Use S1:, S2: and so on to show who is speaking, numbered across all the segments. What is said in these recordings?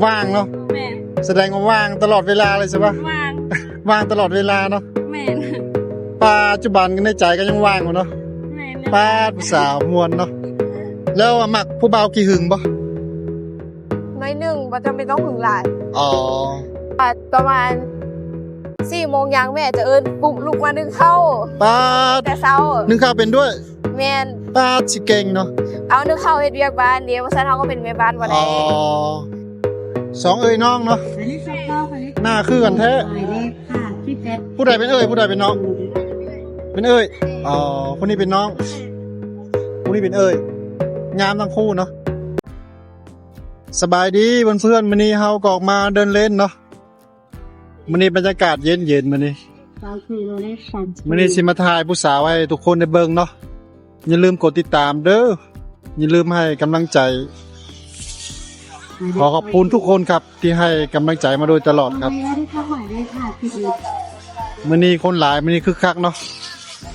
S1: ว่างเนาะ
S2: แม่น
S1: แสดงว่าว่างตลอดเวลาเลยใช่ปะ
S2: ว่าง
S1: ว่างตลอดเวลาเนาะ
S2: แม่น
S1: ปัจจุบันก็ในใจก็ยังว่างอยู่เนาะ
S2: แม่น
S1: ป้าผู้สาวมวนเนาะแล้วมักผู้บ่าวกี่หึงบ่
S3: น้อยหนึ่งบ่จำเป็นต้องหึงหลาย
S1: อ๋อ
S3: ประมาณ4 โมงยังแม่จะเอิ้นปลุกลูกมานึ่งข้าว
S1: ป้า
S3: แต่เช้า
S1: นึ่งข้าวเป็นด้วย
S3: แม่น
S1: ป้าสิเก่งเนาะ
S3: เอานึ่งข้าวเฮ็ดเวียกบ้านเดี๋ยวว่าซั่นเฮาก็เป็นแม่บ้านบ่
S1: อ๋
S3: ได้
S1: อสองเอ้ยน้องเนาะหน้าคือกันแท้ผู้ใดเป็นเอ้ยผู้ใดเป็นน้องเป็นเอ้ยอ๋อคนนี้เป็นน้องคนนี้เป็นเอ้ยงามทั้งคู่เนาะสบายดีเพื่อนๆมื้อนี้เฮาก็ออกมาเดินเล่นเนาะมื้อนี้บรรยากาศเย็นๆมื้อนี้สิมาถ่ายผู้สาวให้ทุกคนได้เบิ่งเนาะอย่าลืมกดติดตามเด้ออย่าลืมให้กำลังใจขอขอบคุณทุกคนครับที่ให้กำลังใจมาโดยตลอดครับมื้อนี้คนหลายมื้อนี้คึกคักเนาะ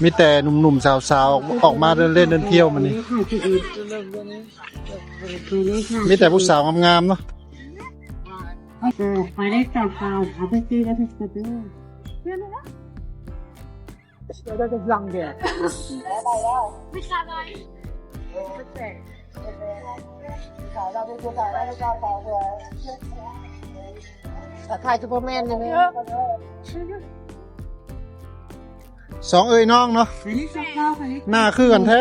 S1: มีแต่หนุ่มๆสาวๆออกมาเดินเล่นเดินเที่ยวมื้อนี้มีแต่ผู้สาวงามๆเนาะ
S3: ถ่ายซุปเปอร์แมนเลย
S1: สองเอ้ยน้องเนาะหน้าคือกันแท้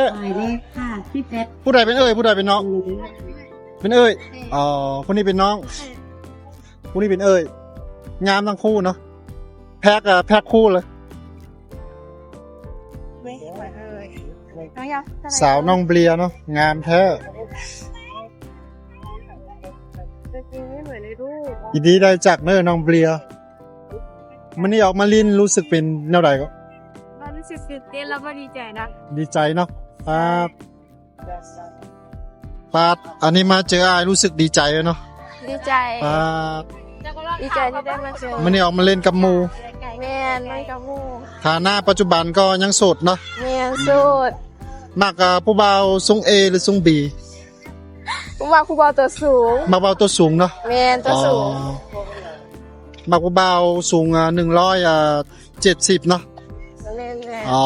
S1: ผู้ใดเป็นเอ้ยผู้ใดเป็นน้องเป็นเอ้ยอ๋อคนนี้เป็นน้องคนนี้เป็นเอ้ยงามทั้งคู่เนาะแพ็คคู่เลยสาวน้องเบลียเนาะงามแท้ยินดีได้จากเน้อน้องเบลียมันนี่ออกมาลินรู้สึกเป็นแนวใดก็
S3: รู้สึกตื่นเต้นแล้วก็ดีใจนะ
S1: ดีใจเนาะปาดอันนี้มาเจออ้ายรู้สึกดีใจเลยเนาะ
S3: ดีใจ
S1: ปาด
S3: ดีใจที่ได้มาเจอ
S1: มันนี่ออกมาเล่นกับหมู่
S3: แม่นไม่กับหมู่
S1: ฐานะปัจจุบันก็ยังโสดเนาะ
S3: แม่นสุด
S1: มักผู้บ่าวทรง A หรือทรง B
S3: ผู้ว่าครูบอลตัวสูง
S1: มักบ่าวตัวสูงเนาะ
S3: แม่นตัวสูง
S1: มักผู้บ่าวสูง170เนาะ
S3: แม่นแม่น
S1: อ๋อ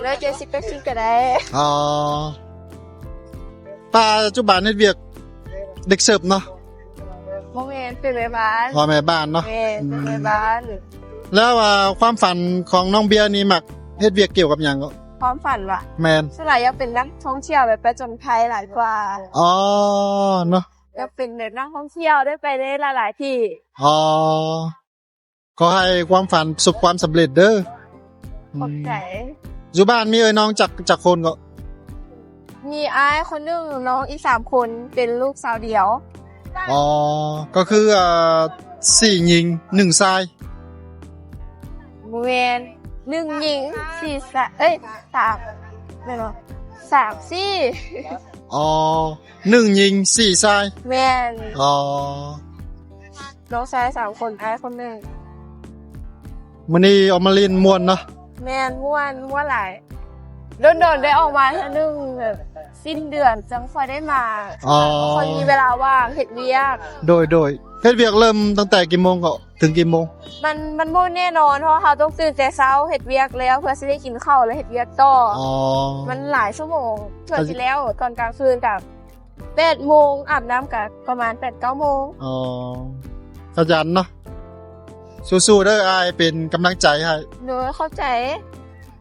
S3: แล้ว70ก็ขึ้นก็ได้
S1: อ๋อปัจจุบันเฮ็ดเวียกเด็กเสิร์ฟเนาะ
S3: บ่แม่นเป็นแม่บ้าน
S1: พ่อแม่บ้านเนาะ
S3: แม่นเป็นแม่บ้าน
S1: แล้วความฝันของน้องเบียร์นี่มักเฮ็ดเวียกเกี่ยวกับหยังก็
S3: ความฝันว่ะ
S1: แมน
S3: สลายอยากเป็นนักท่องเที่ยวแบบประจนภัยหลายกว่า
S1: อ๋อเนาะ
S3: อยากเป็นแบบนักท่องเที่ยวได้ไปได้หลายๆที่
S1: อ๋อขอให้ความฝันประสบความสำเร็จเด้อ
S3: ขอบใจ
S1: อยู่บ้านมีน้องจากคนก็
S3: มีอ้ายคนหนึงน้องอีก3 คนเป็นลูกสาวเดียว
S1: อ๋อก็คือ4หญิง1ชาย
S3: บ่แม่น1หญิง43แม่นบ่3 4
S1: อ๋อ1หญิง4ชาย
S3: แม่น
S1: อ๋อ
S3: น้องชาย3 คนอ้ายคนหนึง
S1: มื้อนี้ออกมาเล่นม่วนเนาะ
S3: แม่นม่วนหลายโดนๆได้ออกมาเทื่อนึงแบบสิ้นเดือนจังค่อยได้มา
S1: อ๋อ
S3: ค่อยมีเวลาว่างเฮ็ดเวียก
S1: โดยเฮ็ดเวียกเริ่มตั้งแต่กี่โมงก็ถึงกี่โมง
S3: มันบ่แน่นอนเพราะเขาต้องตื่นแต่เช้าเฮ็ดเวียกแล้วเพื่อสิได้กินข้าวแล้วเฮ็ดเวียกต่อ
S1: อ๋อ
S3: มันหลายชั่วโมงเทื่อที่แล้วตอนกลางคืนกับ8 โมงอาบน้ำกับประมาณ 8-9 โมง
S1: อ๋อขยันเนาะสู้ๆเด้ออายเป็นกำลังใจให้
S3: โดยเข้าใจ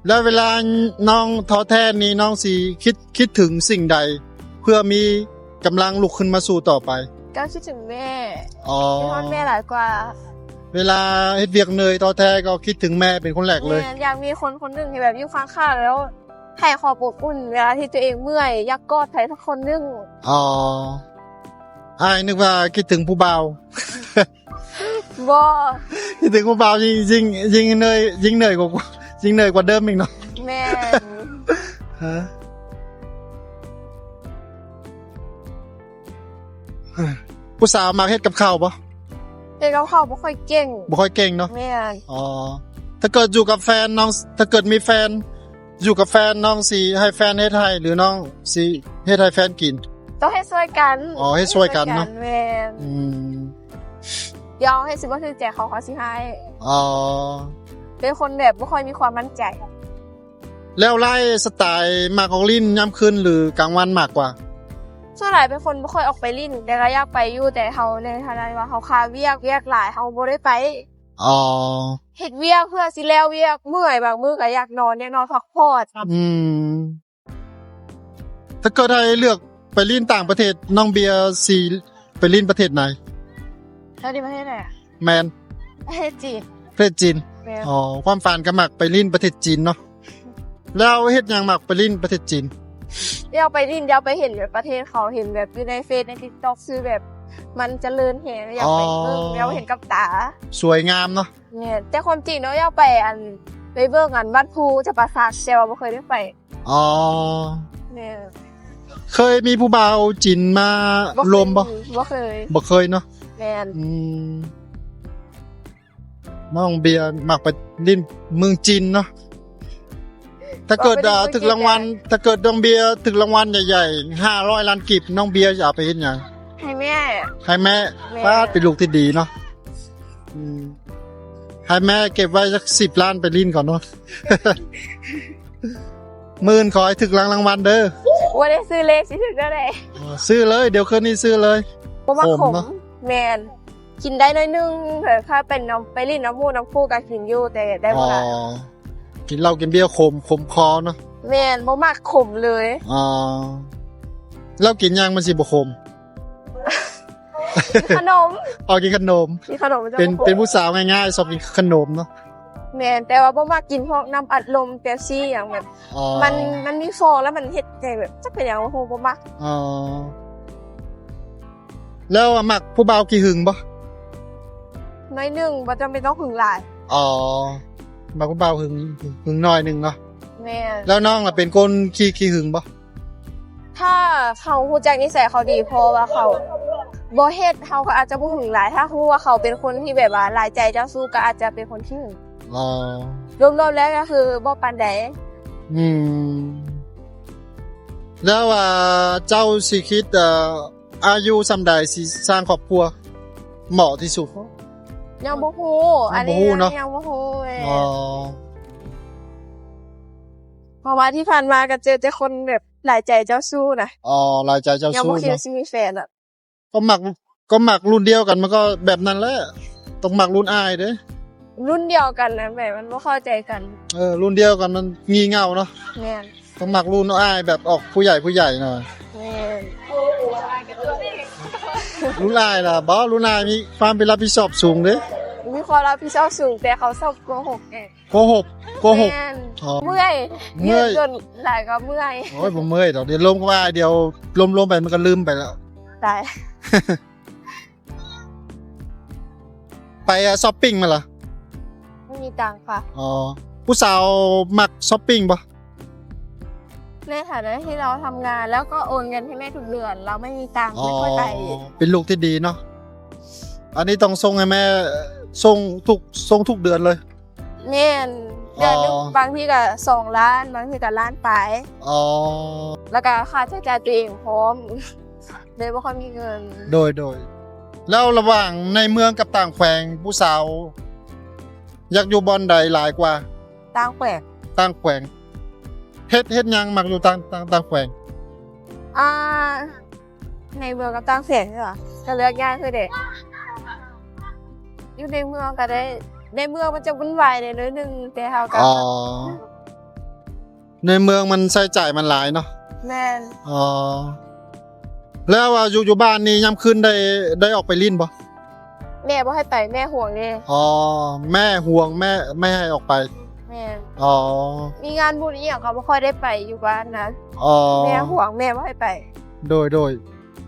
S1: แล้วเวลาน้องท้อแท้นี้น้องสิคิดถึงสิ่งใด เพื่อมีกำลังลุกขึ้นมาสู้ต่อไป
S3: ก็คิดถึงแม่
S1: อ๋อ
S3: คิดฮอดแม่หลายกว่า
S1: เวลาเฮ็ดเวียกเหนื่อยท้อแท้ก็คิดถึงแม่เป็นคนแรกเลย
S3: แม่อยากมีคนหนึงที่แบบอยู่ข้างๆแล้วให้ความอบอุ่นเวลาที่ตัวเองเมื่อยอยากกอดใครสักคนหนึง
S1: อ๋ออายนึกว่าคิดถึงผู้บ่าว
S3: บ่
S1: คิดถึงผู้บ่าวยิ่งเหนื่อยกว่าเดิมอีกเนาะ
S3: แม่
S1: ฮะผู้สาวมาเฮ็ดกับข้าวบ่
S3: เด็กเขาบ่ค่อยเก่ง
S1: บ่ค่อยเก่งเนาะ
S3: แม่น
S1: อ๋อถ้าเกิดอยู่กับแฟนน้องถ้าเกิดมีแฟน อยู่กับแฟนน้องสิให้แฟนเฮ็ดให้หรือน้องสิเฮ็ดให้แฟนกิน
S3: ต้องให้ช่วยกัน
S1: อ๋อให้ช่วยกันเนอะ
S3: แม่น
S1: อืม
S3: เดี๋ยวให้สิบ่ถือใจเขาสิให้
S1: อ๋อ
S3: เป็นคนแบบบ่ค่อยมีความมั่นใจ
S1: แล้วไล่สไตล์มากของลิ้นยามคืนหรือกลางวันมากกว่า
S3: ส่วนหลายเป็นคนบ่ค่อยออกไปลิ้นแต่ก็อยากไปอยู่แต่เขาในฐานะว่าเขาคาเวียกหลายเขาบ่ได้ไป
S1: อ๋อ
S3: เฮ็ดเวียกเพื่อสิแล้วเวียกเมื่อยบางมื้อก็อยากนอนพักผ่อน
S1: อืม ถ้าเกิดให้เลือกไปลิ้นต่างประเทศน้องเบียร์สีไปลิ้นประเทศไหน
S3: แล้วที่ประเทศไหนอะ
S1: แมน
S3: ประเทศจีน
S1: ประเทศจีน
S3: แม่น
S1: อ๋อ ความฝันก็มักไปลิ้นประเทศจีนเนาะ แล้วเฮ็ดหยังมักไปลิ้นประเทศจีน
S3: อยากไปลิ้นอยากไปเห็นแบบประเทศเขาเห็นแบบอยู่ในเฟซใน TikTok คือแบบ มันเจริญแฮงอยากไปเบิ่งอยากไปเห็นกับตา
S1: สวยงามเนาะ
S3: เนี่ยแต่ความจริงเนาะอยากไปไปเบิ่งบ้านภูจะปราสาทแต่ว่าบ่เคยได้ไป
S1: อ๋อ
S3: เนี่ย
S1: เคยมีผู้บ่าวจีนมา
S3: เคย
S1: รวมบ่
S3: บ่เคย
S1: บ่เคยเนาะ
S3: แม่น
S1: อืมน้องเบียร์มักไปลิ้นเมืองจีนเนาะ ถ้าเกิดถึงรางวัล ถ้าเกิดน้องเบียร์ถึงรางวัลใหญ่ๆ500 ล้านกีบน้องเบียร์จะเอาไปเฮ็ดหยัง
S3: ให้แม่
S1: ให้แม่
S3: แม่
S1: ป้าเป็นลูกที่ดีเนาะอืมให้แม่เก็บไว้สัก10 ล้านไปลิ้นก่อนเนาะ หมื่นขอให้ถึงรางวัลเด้อ
S3: ว่าได้ซื้อเลขสิถึงได้ได
S1: ซื้อเลย เดี๋ยวคืนนี้ซื้อเลย
S3: บ่มัก
S1: ข
S3: ข
S1: ม
S3: ม
S1: เนอะ
S3: แม่นกินได้น้อยนึงแต่ถ้าเป็นน้ำไปลิ้นน้ำมูน้ำฟูก็กินอยู่แต่ได้
S1: อ๋
S3: บ่
S1: อ
S3: หลาย
S1: กินเหล้ากินเบียร์ขมคอเนาะ
S3: แม่นบ่มักขมเลย
S1: อ๋อแล้วกินยังมันสิบ่ขม
S3: มีขนม
S1: เอากินขนม
S3: มีขนมมันจะ
S1: เป็น
S3: บ่ขม
S1: เป็นผู้สาวง่ายๆชอบกินขนมเนาะ
S3: แม่นแต่ว่าบ่มักกินพวกน้ำอัดลมเป๊ปซี่อย่างแบบ
S1: อ๋อ
S3: มันมีฟองแล้วมันเฮ็ดใจแบบจักเป็นหยังโอ้โหบ่มัก
S1: อ๋อแล้วมักผู้บ่าวกี่หึงบ่
S3: น้อยหนึงบ่จำเป็นต้องหึงหลาย
S1: อ๋อมักผู้บ่าวหึงน้อยหนึงเนาะ
S3: แม่น
S1: แล้วน้องล่ะเป็นคนขี้หึงบ่
S3: ถ้าเขารู้จักนิสัยเขาดีเพราะว่าเขาบ่เฮ็ดเขาก็อาจจะบ่หึงหลาย ถ้ารู้ว่าเขาเป็นคนที่แบบว่าหลายใจเจ้าสู้ก็อาจจะเป็นคนที่หึง
S1: อ๋อ
S3: รวมๆแล้วก็คือบ่ปานใด
S1: อืม แล้วเจ้าสิคิดอายุส่ำใดสิสร้างครอบครัวเหมาะที่สุด
S3: ยังบ่ฮู้อันนี้
S1: ยังบ่ฮู้เนอะ
S3: ยังบ่ฮู้เว้ย
S1: อ๋อ
S3: เพราะว่าที่ผ่านมาก็เจอแต่คนแบบหลายใจเจ้าสู้นะ
S1: อ๋อหลายใจเจ้า
S3: ยัง
S1: สู้
S3: บ่คิด
S1: เนาะ
S3: ว่าสิมีแฟนอ่ะ
S1: ก็หมักรุ่นเดียวกันมันก็แบบนั้นแหละต้องหมักรุ่นอายเด้
S3: รุ่นเดียวกันนะแบบมันบ่เข้าใจกัน
S1: รุ่นเดียวกันมันงี่เง่าเนาะ
S3: แม่น
S1: ต้องหมักรุ่นอายแบบออกผู้ใหญ่หน่อย
S3: แม่น
S1: รุ่นอายล่ะบ่รุ่นอายมีความเป็นรับผิดชอบสูงเด้
S3: มีความรับผิดชอบสูงแต่เขาชอบโกหกเอง
S1: โกหก
S3: แม่น
S1: อ๋อ
S3: เมื่อย
S1: เมื่อย
S3: จนหลายก็เมื่อย
S1: โอ้ยผมเมื่อยดอกเดี๋ยวลมก็ว่าเดี๋ยวลมไปมันก็ลืมไปแล้ว
S3: ตาย
S1: ไปช้อปปิ้งมาล่ะ
S3: ไม่มีตังค์ค่ะ
S1: อ๋อผู้สาวมักช้อปปิ้งบ่
S3: ในฐานะที่เราทำงานแล้วก็โอนเงินให้แม่ทุกเดือน เราไม่มีตังค์ไม่ค่อยไป
S1: เป็นลูกที่ดีเนาะอันนี้ต้องส่งให้แม่ส่งทุกเดือนเลย
S3: แม่นเดือนหนึง
S1: อ๋อ
S3: บางทีก็2 ล้านบางทีก็ล้านปลาย
S1: อ๋อ
S3: แล้วก็ค่าใช้จ่ายตัวเองพร้อม เลยบ่ค่อยมีเงิน
S1: โดยแล้วระหว่างในเมืองกับต่างแขวงผู้สาวอยากอยู่บอนใดหลายกว่า
S3: ต่างแขวง
S1: ต่างแขวงเฮ็ดหยังมักอยู่ต่างแขวง
S3: อ่า ในเมืองกับต่างแขวงใช่ปะก็เลือกง่ายคือเด็กอยู่ในเมืองก็ได้ในเมืองมันจะวุ่นวายในน้อยหนึงแต่เฮาก็
S1: อ๋อในเมืองมันใช้จ่ายมันหลายเนาะ
S3: แม่น
S1: อ๋อแล้วอยู่บ้านนี่ยามคืนได้ออกไปลิ้นบ่
S3: แม่บ่ให้ไปแม่ห่วงเด้
S1: อ๋อแม่ห่วงแม่ไม่ให้ออกไป
S3: แม่น
S1: อ๋อ
S3: มีงานบุญอีหยังก็บ่ค่อยได้ไปอยู่บ้านนะ
S1: อ๋อ
S3: แม่ห่วงแม่บ่ให้ไป
S1: โดย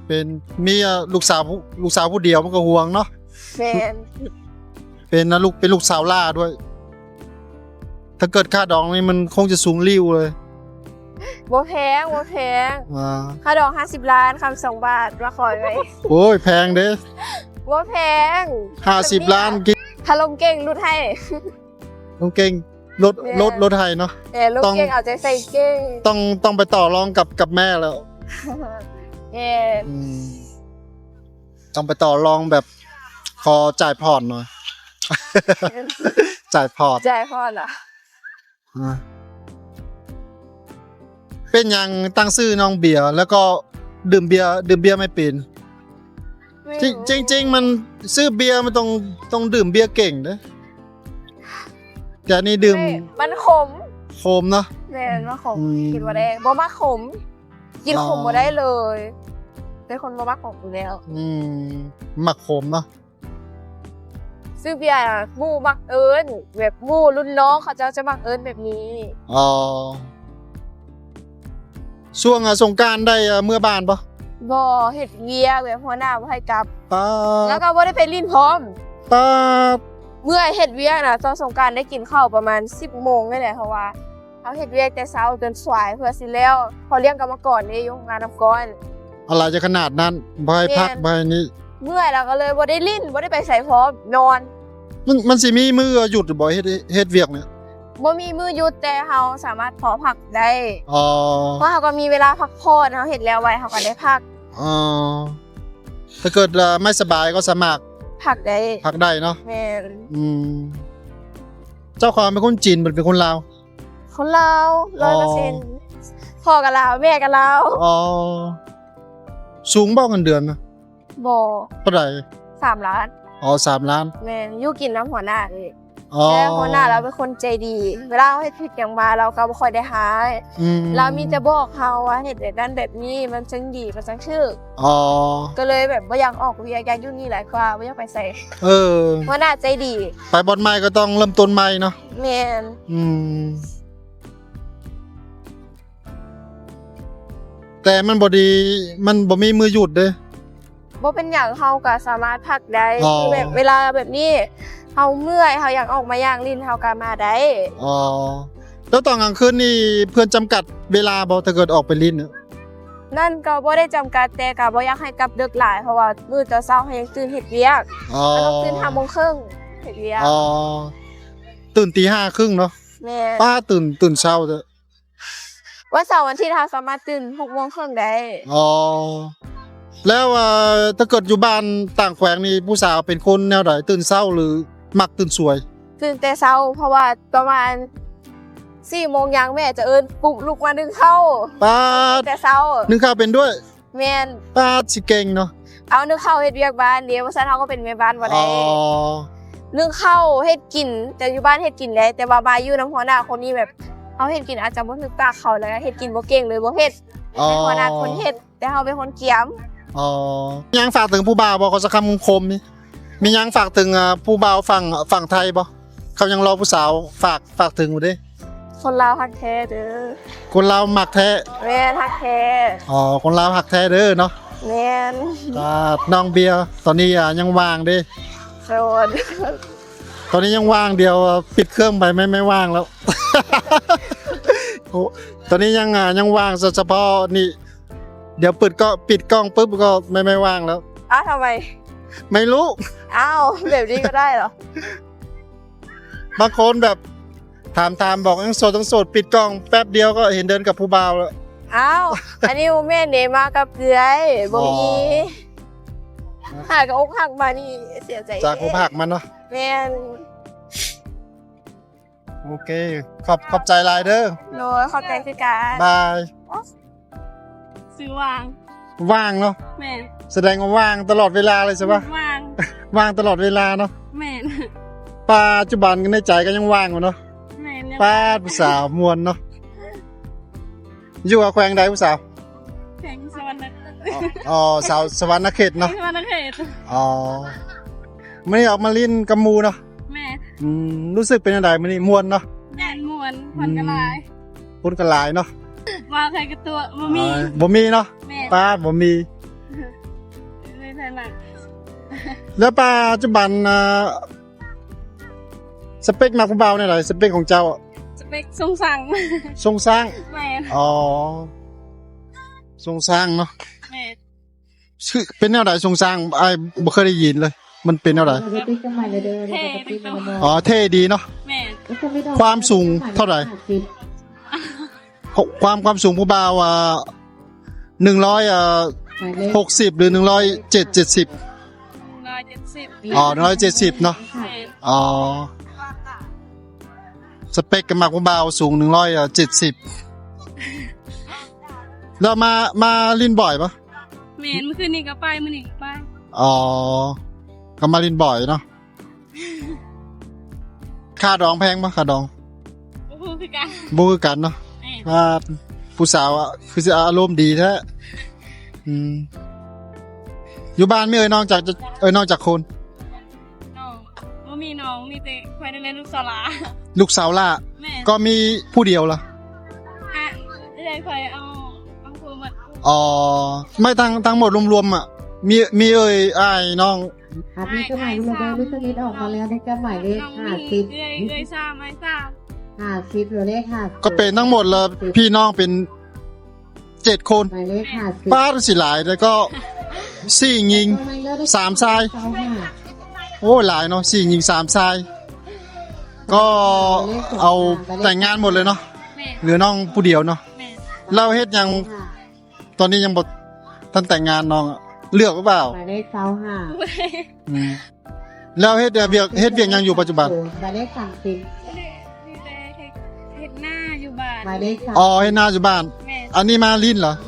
S1: เป็นมีลูกสาวผู้เดียวมันก็ห่วงเนาะ
S3: แม่น
S1: เป็นลูกสาวล่าด้วย ถ้าเกิดค่าดองนี่มันคงจะสูงริ้วเลย
S3: บ่แพง
S1: อ่า
S3: ค่าดอก50 ล้านคำ2 บาทว่าคอยไว้
S1: โอ้ยแพงเด้
S3: บ่แพง
S1: 50 ล้านกิน
S3: ถ้าลมเก่งรุดให้
S1: ลุงเก่งรถไทยเนาะ
S3: แต่ลูก
S1: ต้อง
S3: เก่งเอาใจใส่เก่ง
S1: ต้องไปต่อรองกับแม่แล้ว
S3: เย่
S1: ต้องไปต่อรองแบบ ขอจ่ายพรหน่อย จ่ายพร
S3: ใจพ่อน่ะ
S1: เป็นหยังตั้งชื่อน้องเบียร์แล้วก็ดื่มเบียร์ไม่เป็น
S3: ไม่
S1: จริ
S3: รู้
S1: งจริงๆมันซื้อเบียร์มันต้องดื่มเบียร์เก่งเด้อแต่อันนี่ดื่ม
S3: ไม่มันขม
S1: โคมเนาะ
S3: แม่นว่าขม
S1: อืม
S3: กินบ่ได้บ่มักขม กิน
S1: อ๋อ
S3: ขมบ่ได้เลยเป็นคนบ่มักขมอยู่แล้ว
S1: หมักโคมเนาะ
S3: ซื้อเบียร์อะหมู่มักเอิ้นแบบหมู่รุ่นน้องเขาเจ้าจะมักเอิ้นแบบนี้
S1: อ๋อช่วงสงกรานต์ได้เมื่อบ้านปะ
S3: บ่เฮ็ดเวียกแบบหัวหน้าบ่ให้กลับ
S1: ป้า
S3: แล้วก็บ่ได้ไปลิ้นพร้อม
S1: ป้า
S3: เมื่อเฮ็ดเวียกน่ะตอนสงกรานต์ได้กินข้าวประมาณ 10 โมงนี่แหละเพราะว่าเขาเฮ็ดเวียกแต่เช้าจนสายเพื่อสิแล้วพอเลี้ยงกรรมกรนี่อยู่งานน้ำก้อน
S1: อะไรจะขนาดนั้นบายพัก
S3: แม่น
S1: บายนี้
S3: เมื่อยแล้วก็เลยบ่ได้ลิ้นบ่ได้ไปใส่พร้อมนอน
S1: มันสิมีมือหยุดหรือบ่เฮ็ดเวียกเนี่ย
S3: บ่มีมือหยุดแต่เฮาสามารถขอพักได้
S1: อ๋อ
S3: เพราะเฮาก็มีเวลาพักผ่อนเฮาเฮ็ดแล้วไว้เฮาก็ได้พัก
S1: อ๋อถ้าเกิดไม่สบายก็สามารถ
S3: พักได้
S1: พักได้เนาะ
S3: แม่น
S1: เจ้าของเป็นคนจีนเป็นคนลาว
S3: คนลาว
S1: อ๋อ
S3: 100%พ่อก็ลาวแม่ก็ลาว
S1: อ๋อสูงบ่เงินเดือนนะ
S3: บ่
S1: เท่าไหร่
S3: 3 ล้าน
S1: อ๋อ3 ล้าน
S3: แม่นอยู่กินน้ำหัวหน้าเลย
S1: อ๋อ
S3: แต่หัวหน้าเราเป็นคนใจดี เวลาเราเฮ็ดผิดหยังมาเราก็บ่ค่อยได้หา เรามีแต่บอกเฮาว่าเฮ็ดแบบนั้นแบบนี้มันจังดีมันจังชื่อ
S1: อ๋อ
S3: ก็เลยแบบบ่อยากออกเวียกอยากอยู่นี่หลายกว่าบ่อยากไปใส่
S1: เออ
S3: หัวหน้าใจดี
S1: ไปบอลใหม่ก็ต้องเริ่มต้นใหม่เนาะ
S3: แม่น
S1: แต่มันบ่ดีมันบ่มีมือหยุดเด้
S3: บ่เป็นหยังเฮาก็สามารถพักได้
S1: อ๋อ
S3: คือแบบเวลาแบบนี้เฮาเมื่อยเฮาอยากออกมาย่างลิ้นเฮาก็มาได้
S1: อ๋อแล้วตอนกลางคืนนี่เพื่อนจำกัดเวลาบ่ถ้าเกิดออกไปลิ้นเนี่ย
S3: นั่นก็บ่ได้จำกัดแต่ก็บ่อยากให้กลับดึกหลายเพราะว่ามื้อตอนเช้าเฮายังตื่นเฮ็ดเวียก
S1: อ๋อ
S3: ก็ต้องตื่น5:30นเฮ็ดเวียก
S1: อ๋อตื่นตี 5:30เนาะ
S3: แม่น
S1: ป้าตื่นเช้าเด้อ
S3: วันเสาร์วันอาที่เฮาสามารถตื่น6:30นได้
S1: อ๋อแล้วถ้าเกิดอยู่บ้านต่างแขวงนี่ผู้สาวเป็นคนแนวใดตื่นเช้าหรือมักตื่นสวย
S3: ตื่นแต่เช้าเพราะว่าประมาณ4 โมงยังแม่จะเอิ้นปลุกลูกมานึ่งข้าว
S1: ป้า
S3: แต่เช้า
S1: นึ่งข้าวเป็นด้วย
S3: แม่น
S1: ป้าสิเก่งเนาะ
S3: เอานึ่งข้าวเฮ็ดเวียกบ้านเดี๋ยวว่าซั่นเฮาก็เป็นแม่บ้านบ่
S1: อ๋
S3: ได้
S1: อ
S3: นึ่งข้าวเฮ็ดกินแต่อยู่บ้านเฮ็ดกินได้แต่ว่ามาอยู่นำหัวหน้าคนนี้แบบเฮาเฮ็ดกินอาจจะบ่นึกปากเขาแล้วเฮ็ดกินบ่เก่งเลยบ่เฮ็ด
S1: อ๋อ
S3: ให้หัวหน้าคนเฮ็ดแต่เฮาเป็นคนเกียม
S1: อ๋อยังฝากถึงผู้บ่าวบ่เขาสักคำคมๆนี่มียังฝากถึงผู้บ่าวฝั่งไทยบ่เขายังรอผู้สาวฝากถึงอยู่เด้
S3: คนลาวฮักแท้เด้อ
S1: คนลาวมักแท้
S3: แม่นฮักแท้
S1: อ๋อคนลาวหักแท้เด้อเนาะ
S3: แม่น
S1: น้องเบียร์ตอนนี้ยังว่างเด้
S3: โสด
S1: ตอนนี้ยังว่างเดียวปิดเครื่องไปไม่ว่างแล้ว โอ้ตอนนี้ยังว่างเฉพาะนี่ เดี๋ยวปิดกล้องปุ๊บก็ไม่ว่างแล้ว
S3: อ้าวทำไม
S1: ไม่รู้
S3: อ้าวแบบนี้ก็ได้เหรอ
S1: บางคนแบบถามบอกยังโสดปิดกล้องแป๊บเดียวก็เห็นเดินกับผู้บ่าวแล้ว
S3: อ้าว อันนี้แม่เนมากับเกือยบ่มี
S1: อ๋อ
S3: หากอกหักมานี่เสียใจ
S1: จากผู้ผักมันเนาะ
S3: แม่น
S1: โอเคขอบใจหลายเด้อ
S3: โน้ยเข้าใจคือการ
S1: บาย
S2: ซื้อวาง
S1: ว่างเนาะ
S2: แม่น
S1: แสดงว่าว่างตลอดเวลาเลยใช่ปะ
S2: วาง
S1: ว่างตลอดเวลาเนาะ
S2: แม่น
S1: ปัจจุบันในใจก็ยังว่างอยู่เนาะ
S2: แม่นยัง
S1: ป้าผู้สาวมวนเนาะอยู่กับแขวงใดผู้สาว
S2: แข่งสวรรค์นะ
S1: อ๋อสาวสวรรณเขตเนาะ
S2: สวรรค์เขต
S1: อ๋อไม่ได้ออกมาลิ้นกับหมูเนาะ
S2: แม่
S1: รู้สึกเป็นอะไรมันนี่มวนเนาะ
S2: แม่นมวนมันกระลาย
S1: พูดกันหลายเนาะ
S2: ว่าใครกับตัวบ่มี
S1: บ่มีเนาะ
S2: แม่
S1: ป้าบ่มี
S2: ไม่ถนัด
S1: แล้วปัจจุบันสเปคมักผู้บ่าวเนี่ยไรสเปคของเจ้าอะ
S2: สเปคทรงสั่ง
S1: ทรงสร้าง
S2: แม่น
S1: อ๋อทรงสร้างเนาะ
S2: แม่น
S1: ชื่อเป็นแนวไหนทรงสร้างไอ้ายบ่เคยได้ยินเลย มันเป็นแนวไหน
S2: เท่ไปตัว
S1: อ๋อเท่ดีเนาะ
S2: แม่น
S1: ความสูงเท่าไหร่ ความสูงผู้บ่าว160หรือ170
S2: ร้อย 170
S1: อ๋อ170เนาะ
S2: แม่น
S1: อ๋อสเปคกับมักผู้บ่าวสูง170แล้วมาลินบ่อยปะ
S2: แม่นเมื่อคืนนี้ก็ไปมื้อนี้ก็ไป
S1: อ๋อก็มาลินบ่อยเนาะค่าดองแพงปะค่าดอง
S2: โอ้โหคือกัน
S1: บ่คือกันเนาะ
S2: แม่น
S1: ว่าผู้สาวอะคือสิอารมณ์ดีแท้อยู่บ้านไม่เอ่ยนอกจากนอกจากคน
S2: น้องบ่มีน้องมีแต่คอยได้เล่นลูกสลา
S1: ลูกสาวล่ะ
S2: แม่น
S1: ก็มีผู้เดียวล่ะ
S2: อ่ะได้คอยเอาผู้มา
S1: อ๋อไม่ทั้งหมดรวมๆอ่ะมีเอ่ยอ้ายน้อง
S4: ครับนี่ก็หมายเลขได้ลูกสลิดออกมาแล้วนี่ก็หมายเลข
S2: น้อง
S4: 50
S2: มีเอ้ยซ่าไม่ซ่า
S4: 50หรือเลข50
S1: ก็เป็นทั้งหมดเลยพี่น้องเป็น7 คน
S4: หมายเลข50
S1: ป้าสิหลายแล้วก็4ยิง3ชาย โอ้หลายเนาะ4ยิง3ชายก็เอาแต่งงานหมดเลยเนาะ
S2: แม่
S1: เหลือน้องผู้เดียวเนาะ
S2: แม่
S1: เราเฮ็ดยังตอนนี้ยังบ่ทันแต่งงานน้องอะเลือกหรือเปล่า
S4: หมายเลข25
S1: อืมแล้วเฮ็ดเวียกยังอยู่ปัจจุบัน
S4: หมายเลข30
S2: มีแต่เฮ็ดหน้าอยู่บ้าน
S4: หมายเลข
S1: อ๋อเฮ็ดหน้าอยู่บ้าน
S2: แม่
S1: อันนี้มาลิ้นเหรอ
S2: แ